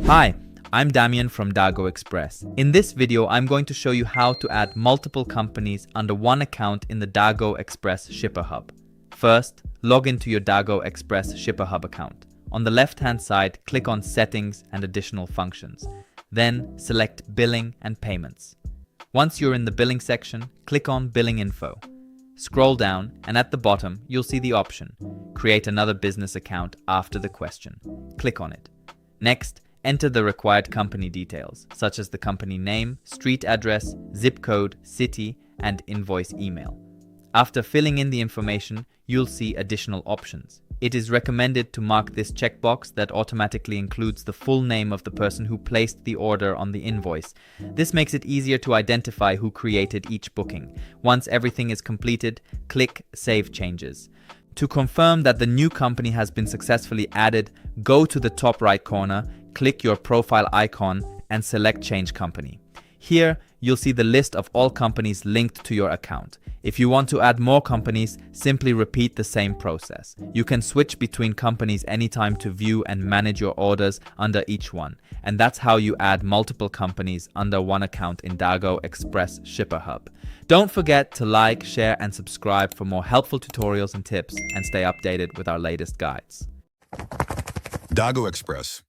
Hi, I'm Damien from DAGO Express. In this video, I'm going to show you how to add multiple companies under one account in the DAGO Express ShipperHub. First, log into your DAGO Express ShipperHub account. On the left-hand side, click on Settings and Additional Functions. Then, select Billing and Payments. Once you're in the Billing section, click on Billing Info. Scroll down, and at the bottom, you'll see the option, Create another business account after the question. Click on it. Next, enter the required company details, such as the company name, street address, zip code, city, and invoice email. After filling in the information, you'll see additional options. It is recommended to mark this checkbox that automatically includes the full name of the person who placed the order on the invoice. This makes it easier to identify who created each booking. Once everything is completed, click Save Changes. To confirm that the new company has been successfully added, go to the top right corner, click your profile icon, and select Change Company. Here, you'll see the list of all companies linked to your account. If you want to add more companies, simply repeat the same process. You can switch between companies anytime to view and manage your orders under each one. And that's how you add multiple companies under one account in DAGO Express ShipperHub. Don't forget to like, share, and subscribe for more helpful tutorials and tips, and stay updated with our latest guides. DAGO Express.